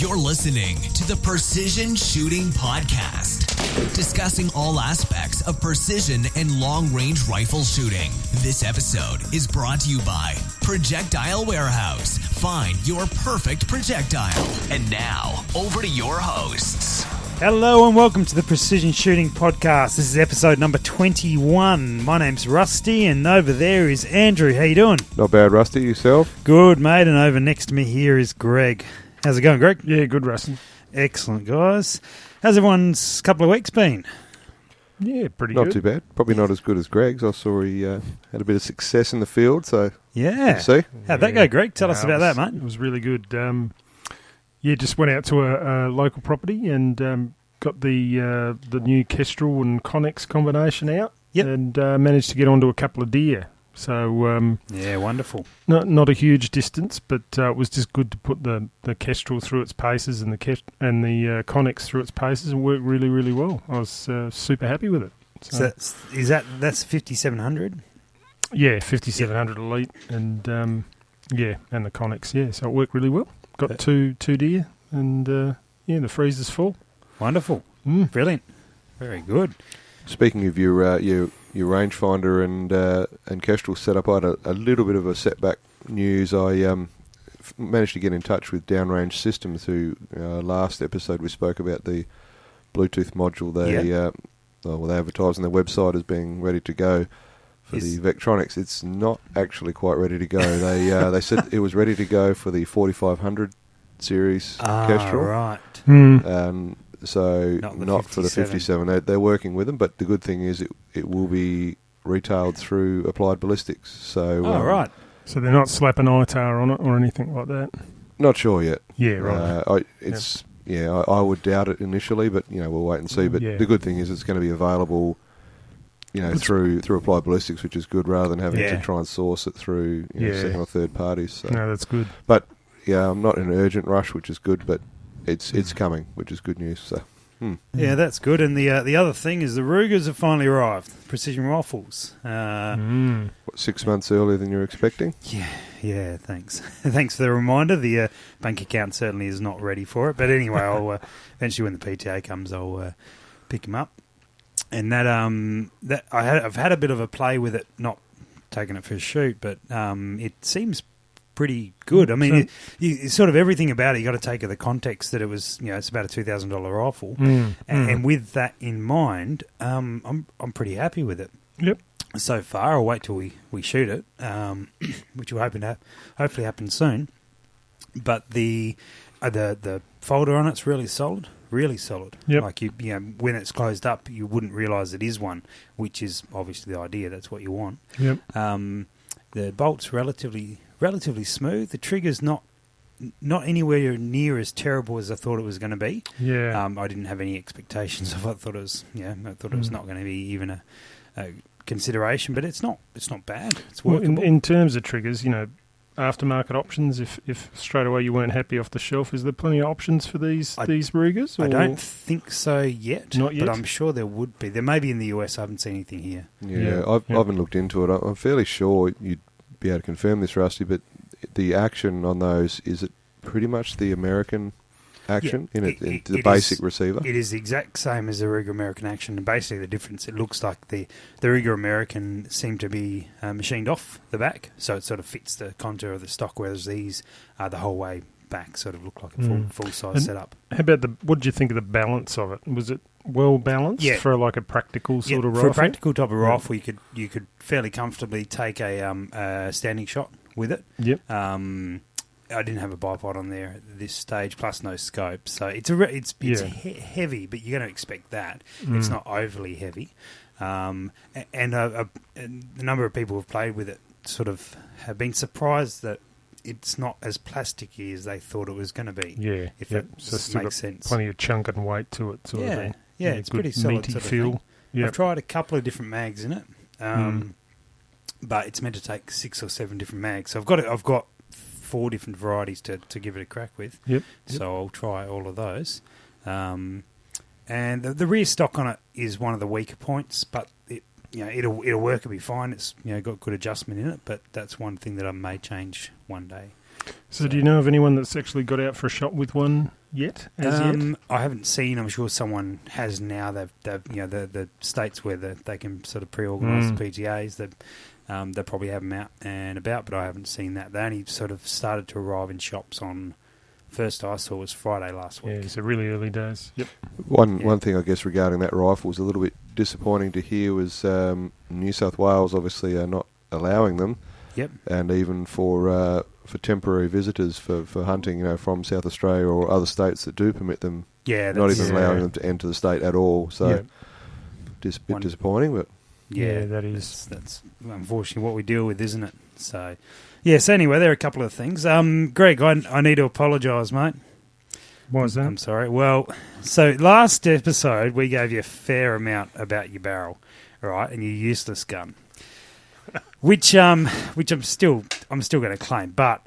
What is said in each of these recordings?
You're listening to the Precision Shooting Podcast, discussing all aspects of precision and long-range rifle shooting. This episode is brought to you by Projectile Warehouse. Find your perfect projectile. And now, over to your hosts. Hello and welcome to the Precision Shooting Podcast. This is episode number 21. My name's Rusty and over there is Andrew. How you doing? Not bad, Rusty. Yourself? Good, mate. And over next to me here is Greg. How's it going, Greg? Yeah, good, Rusty. Excellent, guys. How's everyone's couple of weeks been? Yeah, pretty Not good. too bad. Probably not as good as Greg's. I saw he had a bit of success in the field, so Yeah. see. How'd that go, Greg? Tell us about that, mate. It was really good. Just went out to a local property and got the new Kestrel and Connex combination out. Yep. And managed to get onto a couple of deer. So Yeah, wonderful. not a huge distance, but it was just good to put the Kestrel through its paces and the Connex through its paces and worked really, really well. I was super happy with it. So that's 5,700? Yeah, 5,700 Elite and and the Connex, yeah. So it worked really well. Got two deer and the freezer's full. Wonderful. Brilliant. Very good. Speaking of your rangefinder and Kestrel setup, I had a little bit of a setback news. I managed to get in touch with Downrange Systems, who last episode we spoke about the Bluetooth module. They advertised on their website as being ready to go for the Vectronics. It's not actually quite ready to go. They said it was ready to go for the 4500 series Kestrel. Right. So Not for the 57. They're working with them, but the good thing is it will be retailed through Applied Ballistics. So right. So they're not slapping ITAR on it or anything like that? Not sure yet. Yeah, right. I would doubt it initially, but we'll wait and see. But the good thing is it's going to be available, through Applied Ballistics, which is good, rather than having to try and source it through second or third parties. So. No, that's good. But I'm not in an urgent rush, which is good. But it's coming, which is good news. So. Yeah, that's good. And the other thing is the Rugers have finally arrived. Precision rifles. 6 months earlier than you're expecting? Yeah, thanks. Thanks for the reminder. The bank account certainly is not ready for it. But anyway, I'll eventually when the PTA comes, I'll pick him up. And I've had a bit of a play with it, not taking it for a shoot, but it seems pretty good. I mean, sort of everything about it, you got to take the context that it was, it's about a $2,000 rifle, and with that in mind, I'm pretty happy with it. Yep. So far, I'll wait till we shoot it, which will hopefully happen soon. But the folder on it's really solid. Really solid. Yep. Like when it's closed up, you wouldn't realise it is one, which is obviously the idea. That's what you want. Yep. The bolt's relatively smooth. The trigger's not anywhere near as terrible as I thought it was going to be. Yeah. I didn't have any expectations of it. I thought it was it was not going to be even a consideration, but it's not bad. It's workable. Well, in terms of triggers, aftermarket options, if straight away you weren't happy off the shelf, is there plenty of options for these Rugers? I don't think so yet. Not yet? But I'm sure there would be. There may be in the US. I haven't seen anything here. I haven't looked into it. I'm fairly sure you'd be able to confirm this, Rusty, but the action on those, is it pretty much the American action the basic receiver? It is the exact same as the Ruger American action, and basically the difference, it looks like the Ruger American seem to be machined off the back, so it sort of fits the contour of the stock, whereas these are the whole way back, sort of look like a full-size setup. How about what did you think of the balance of it? Was it well balanced for like a practical sort of rifle? For a practical type of rifle, you could fairly comfortably take a standing shot with it. Yep. I didn't have a bipod on there at this stage, plus no scope, so it's heavy, but you're going to expect that. It's not overly heavy, and the number of people who've played with it sort of have been surprised that it's not as plasticky as they thought it was going to be. Yeah, if that makes sense. Plenty of chunk and weight to it. Sort of thing. Yeah, it's good, pretty solid meaty sort of feel. thing. Yep. I've tried a couple of different mags in it, but it's meant to take 6 or 7 different mags. So I've got 4 different varieties to give it a crack with. Yep. So I'll try all of those. And the rear stock on it is one of the weaker points, but it'll work. It'll be fine. It's got good adjustment in it, but that's one thing that I may change one day. So do you know of anyone that's actually got out for a shot with one yet? Yet? I haven't seen. I'm sure someone has now. They've the states where they can sort of pre-organise the PTAs. They probably have them out and about, but I haven't seen that. They only sort of started to arrive in shops on. First I saw was Friday last week. Yeah, so really early days. Yep. One thing I guess regarding that rifle was a little bit disappointing to hear was New South Wales obviously are not allowing them. Yep. And even for temporary visitors for hunting, from South Australia or other states that do permit them, not even allowing them to enter the state at all. So, just a bit disappointing, but yeah, that is that's unfortunately what we deal with, isn't it? So, yes. Anyway, there are a couple of things. Greg, I need to apologise, mate. Why is that? I'm sorry. Well, so last episode we gave you a fair amount about your barrel, right, and your useless gun. Which I'm still going to claim, but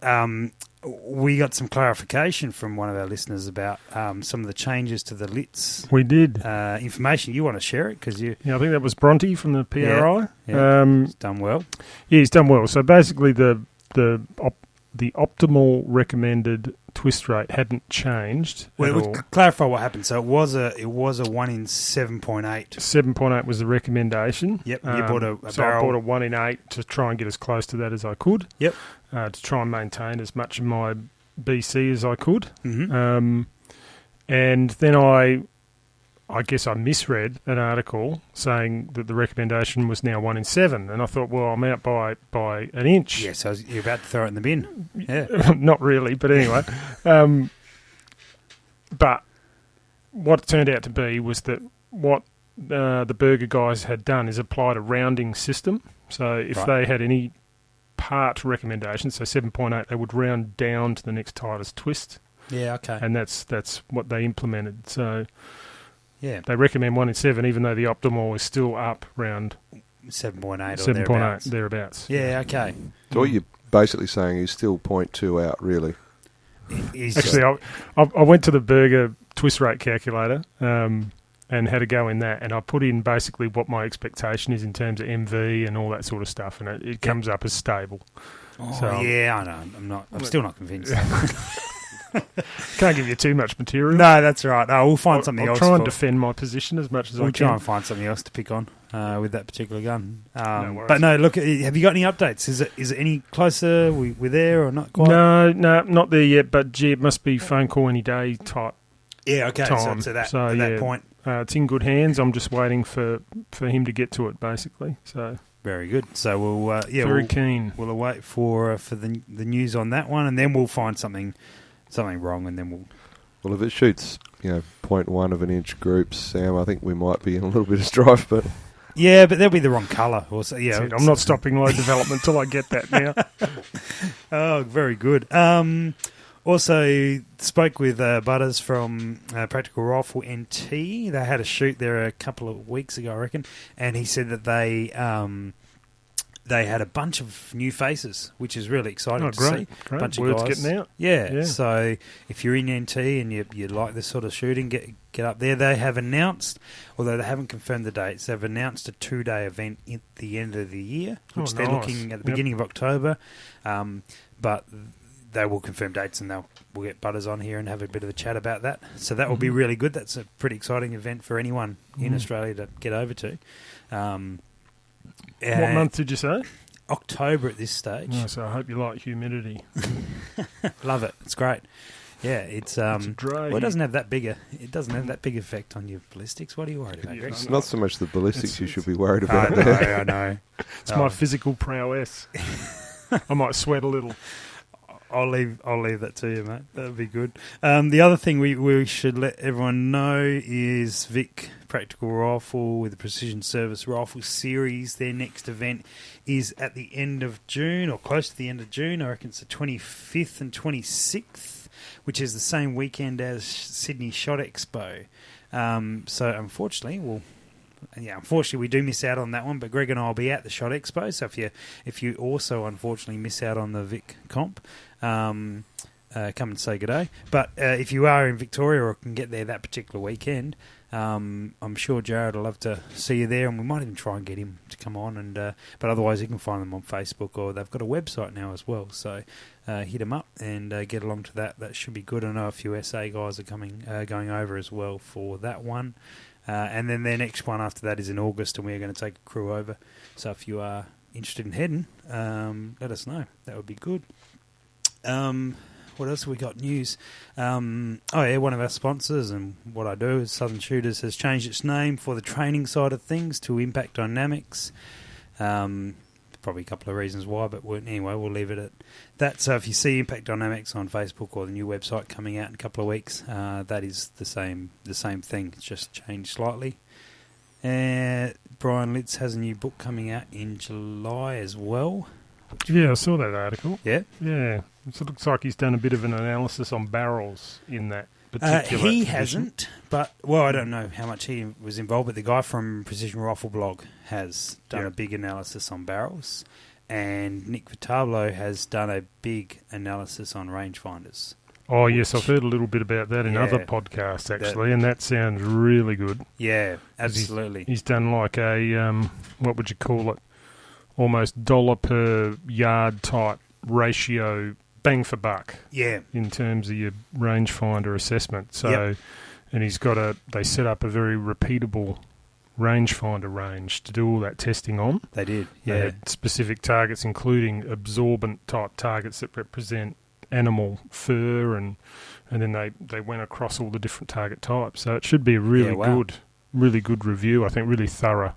we got some clarification from one of our listeners about some of the changes to the LITs. We did information. You want to share it because you? Yeah, I think that was Bronte from the PRI. Yeah, he's done well. Yeah, he's done well. So basically, the optimal recommended twist rate hadn't changed. Well, clarify what happened. So it was a 1 in 7.8. 7.8 was the recommendation. Yep. You bought a so barrel. I bought a 1 in 8 to try and get as close to that as I could. Yep. To try and maintain as much of my BC as I could. Mm-hmm. And then I guess I misread an article saying that the recommendation was now 1 in 7, and I thought, well, I'm out by an inch. Yeah, so you're about to throw it in the bin. Yeah. Not really, but anyway. But what it turned out to be was that what the burger guys had done is applied a rounding system. So if they had any part recommendation, so 7.8, they would round down to the next tightest twist. Yeah, okay. And that's what they implemented. So yeah, they recommend 1 in 7, even though the optimal is still up round 7.8 or thereabouts. Yeah, okay. So what you're basically saying is still 0.2 out, really. Actually, I went to the burger twist rate calculator and had a go in that, and I put in basically what my expectation is in terms of MV and all that sort of stuff, and it comes up as stable. Oh, so, yeah, I know. I'm still not convinced. Can't give you too much material. No, that's right. No, we'll find something else. I'll try and defend my position as much as I can. We'll try and find something else to pick on with that particular gun. No worries. But no, look, have you got any updates? Is it any closer? We're there or not quite? No, not there yet, but gee, it must be phone call any day type. Yeah, okay. Time. So at that point. It's in good hands. I'm just waiting for him to get to it, basically. So very good. So we'll very keen. We'll await for the news on that one, and then we'll find something wrong, and then we'll. Well, if it shoots 0.1 of an inch groups, Sam, I think we might be in a little bit of strife, but. Yeah, but they'll be the wrong colour. Also, yeah, I'm not stopping load development till I get that now. Oh, very good. Also spoke with Butters from Practical Rifle NT. They had a shoot there a couple of weeks ago, I reckon, and he said that they had a bunch of new faces, which is really exciting to see. Great. Bunch Word's of guys getting out. Yeah, so if you're in NT and you like this sort of shooting, get up there. They have announced, although they haven't confirmed the dates, they've announced a 2-day event at the end of the year, which they're looking at the beginning of October. But they will confirm dates, and we'll get Butters on here and have a bit of a chat about that. So that will be really good. That's a pretty exciting event for anyone in Australia to get over to. What month did you say? October at this stage. Oh, so I hope you like humidity. Love it. It's great. Yeah, it's well, it doesn't have that big effect on your ballistics. What are you worried about, Greg? It's not so much the ballistics you should be worried about. I know. It's my physical prowess. I might sweat a little. I'll leave that to you, mate. That would be good. The other thing we should let everyone know is Vic Practical Rifle with the Precision Service Rifle Series. Their next event is at the end of June, or close to the end of June. I reckon it's the 25th and 26th, which is the same weekend as Sydney Shot Expo. So unfortunately, we do miss out on that one, but Greg and I will be at the Shot Expo. So if you also unfortunately miss out on the Vic comp, come and say good day. But if you are in Victoria or can get there that particular weekend, I'm sure Jared will love to see you there, and we might even try and get him to come on. And but otherwise, you can find them on Facebook, or they've got a website now as well. So hit them up and get along to that. That should be good. I know a few SA guys are going over as well for that one. And then their next one after that is in August, and we're going to take a crew over. So if you are interested in heading, let us know. That would be good. What else have we got? News. One of our sponsors, and what I do is Southern Shooters has changed its name for the training side of things to Impact Dynamics. Probably a couple of reasons why, but anyway, we'll leave it at that. So if you see Impact Dynamics on Facebook or the new website coming out in a couple of weeks, that is the same thing. It's just changed slightly. Brian Litz has a new book coming out in July as well. Yeah, I saw that article. Yeah? Yeah. It looks like he's done a bit of an analysis on barrels in that particular He edition. hasn't, but, I don't know how much he was involved, but the guy from Precision Rifle Blog has done a big analysis on barrels, and Nick Vitablo has done a big analysis on rangefinders. Oh, yes, I've heard a little bit about that in other podcasts, actually, and that sounds really good. Yeah, absolutely. He's done like a, what would you call it, almost dollar per yard type ratio, bang for buck. Yeah. In terms of your rangefinder assessment. So, and they set up a very repeatable rangefinder range to do all that testing on. They did, They had specific targets, including absorbent type targets that represent animal fur, and then they went across all the different target types. So it should be a really good review. I think really thorough.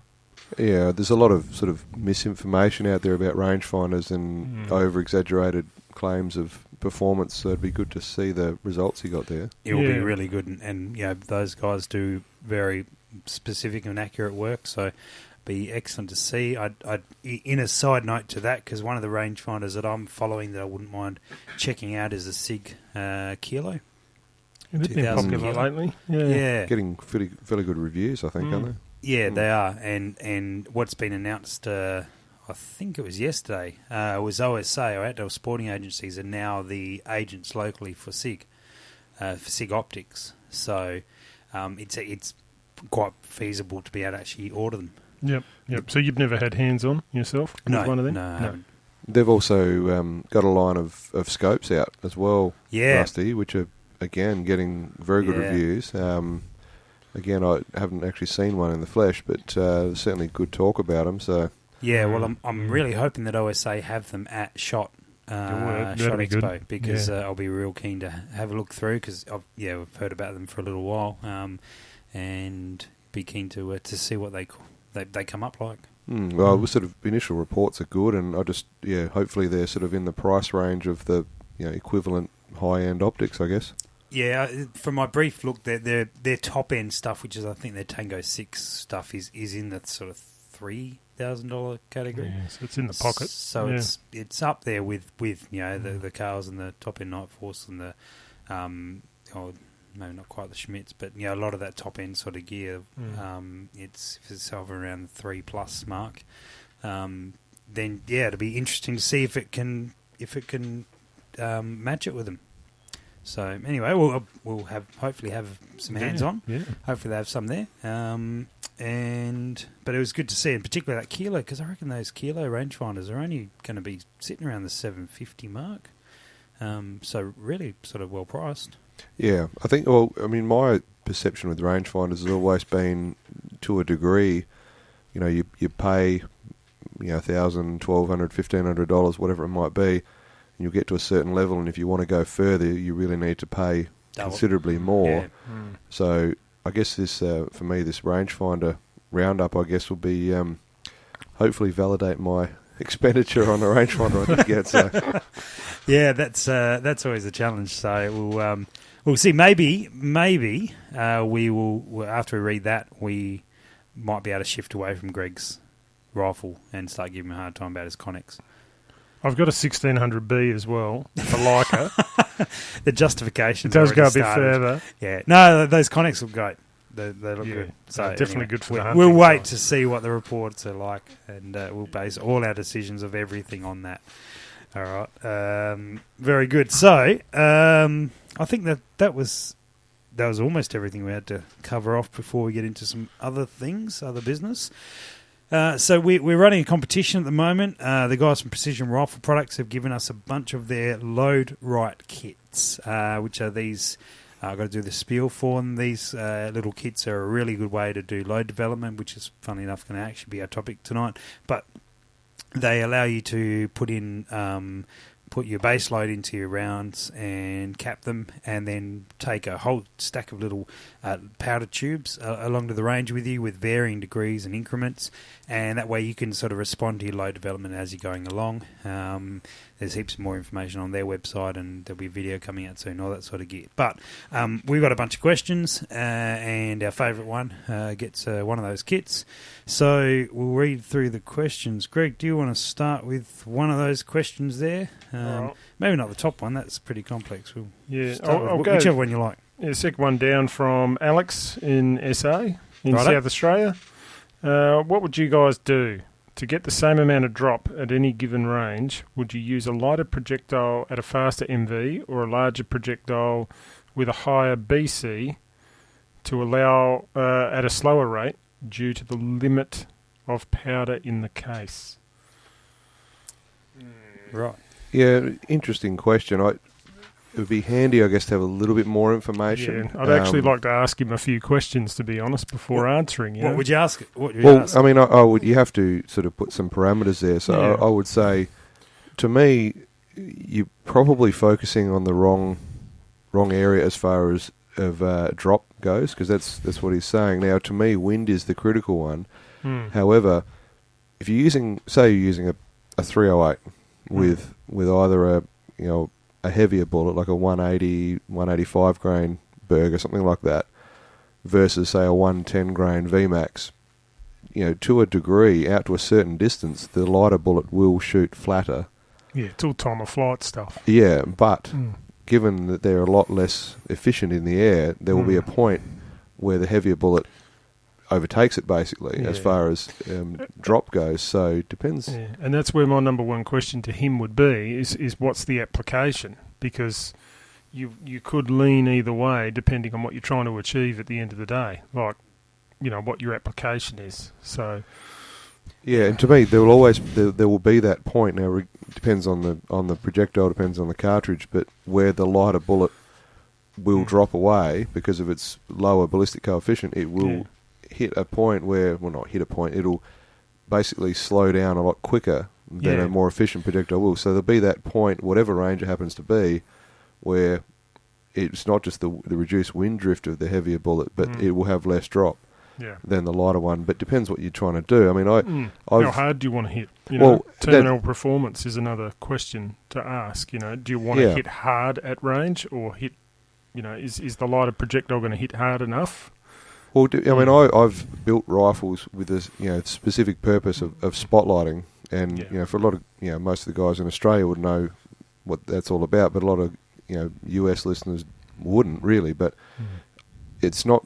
Yeah, there's a lot of sort of misinformation out there about rangefinders and over-exaggerated claims of performance, so it'd be good to see the results he got there. It will be really good, and those guys do very specific and accurate work, so be excellent to see. I'd in a side note to that, because one of the rangefinders that I'm following that I wouldn't mind checking out is a SIG Kilo. They've been popular lately. Yeah. Getting fairly good reviews, I think, aren't they? Yeah, they are. And what's been announced, I think it was yesterday, was OSA, or Outdoor Sporting Agencies, are now the agents locally for SIG Optics. So it's quite feasible to be able to actually order them. Yep. So you've never had hands-on yourself with one of them? No, I haven't. They've also got a line of scopes out as well, Yeah. Rusty, which are, again, getting very good reviews. Again, I haven't actually seen one in the flesh, but certainly good talk about them. So yeah, well, I'm really hoping that OSA have them at SHOT Expo, because I'll be real keen to have a look through, because I've heard about them for a little while, and be keen to see what they come up like. Well, sort of initial reports are good, and I just hopefully they're sort of in the price range of the equivalent high-end optics, I guess. Yeah, from my brief look, their top end stuff, which is I think their Tango 6 stuff, is in the sort of $3,000 category. Yeah, so it's in the pocket. So it's up there with the Carls and the top end Night Force and the maybe not quite the Schmitz, but a lot of that top end sort of gear. It's over around the $3+ mark. Then it'll be interesting to see if it can match it with them. So anyway, we'll hopefully have some hands on. Yeah. Hopefully they have some there. But it was good to see, in particular that Kilo, because I reckon those Kilo rangefinders are only going to be sitting around the $750 mark. So really sort of well priced. Yeah, I think. Well, I mean, my perception with rangefinders has always been, to a degree, you pay, $1,000, $1,200, $1,500, whatever it might be. You'll get to a certain level, and if you want to go further, you really need to pay considerably more. Yeah. So I guess this, for me, this rangefinder roundup, I guess, will be hopefully validate my expenditure on the rangefinder I did get. So yeah, that's always a challenge. So we'll see. Maybe we will, after we read that, we might be able to shift away from Greg's rifle and start giving him a hard time about his Connex. I've got a 1600B as well for Leica. The justification does go a bit further. Yeah, no, those Connex look great. They look good. So definitely good for the hunting. We'll wait to see what the reports are like, and we'll base all our decisions of everything on that. All right. Very good. So, I think that was almost everything we had to cover off before we get into some other things, other business. So we're running a competition at the moment. The guys from Precision Rifle Products have given us a bunch of their Load Right kits, which are these. I've got to do the spiel for them. These little kits are a really good way to do load development, which is, funny enough, going to actually be our topic tonight. But they allow you to put your base load into your rounds and cap them, and then take a whole stack of little powder tubes along to the range with you with varying degrees and increments, and that way you can sort of respond to your load development as you're going along. There's heaps more information on their website, and there'll be a video coming out soon, all that sort of gear. But we've got a bunch of questions, and our favourite one gets one of those kits. So we'll read through the questions. Greg, do you want to start with one of those questions there? Right. Maybe not the top one. That's pretty complex. I'll go whichever one you like. Yeah, second one down from Alex in SA, in Righto. South Australia. What would you guys do to get the same amount of drop at any given range? Would you use a lighter projectile at a faster MV or a larger projectile with a higher BC to allow at a slower rate due to the limit of powder in the case? Right. Yeah, interesting question. It would be handy, I guess, to have a little bit more information. Yeah, I'd actually like to ask him a few questions, to be honest, before answering. What would you ask? I mean, I would. You have to sort of put some parameters there. So Yeah. I would say, to me, you're probably focusing on the wrong area as far as drop goes, because that's what he's saying. Now, to me, wind is the critical one. However, if you're using a 308 with either a heavier bullet like a 180, 185 grain Berg or something like that, versus say a 110 grain VMAX, to a degree, out to a certain distance, the lighter bullet will shoot flatter. Yeah, it's all time of flight stuff. Yeah, but given that they're a lot less efficient in the air, there will be a point where the heavier bullet overtakes it, basically, as far as drop goes. So it depends. Yeah. And that's where my number one question to him would be, is what's the application? Because you could lean either way depending on what you're trying to achieve at the end of the day, like, what your application is. So yeah, and to me, there will be that point. Now, it depends on the projectile, depends on the cartridge, but where the lighter bullet will drop away because of its lower ballistic coefficient, it will hit a point where, well, not hit a point, it'll basically slow down a lot quicker than a more efficient projectile will. So there'll be that point, whatever range it happens to be, where it's not just the reduced wind drift of the heavier bullet, but it will have less drop than the lighter one. But depends what you're trying to do. I mean, how hard do you want to hit? Terminal performance is another question to ask. Do you want to hit hard at range, or hit, is the lighter projectile going to hit hard enough? Well, I mean, I've built rifles with this, specific purpose of spotlighting, and for a lot of, most of the guys in Australia would know what that's all about, but a lot of, US listeners wouldn't really. But it's not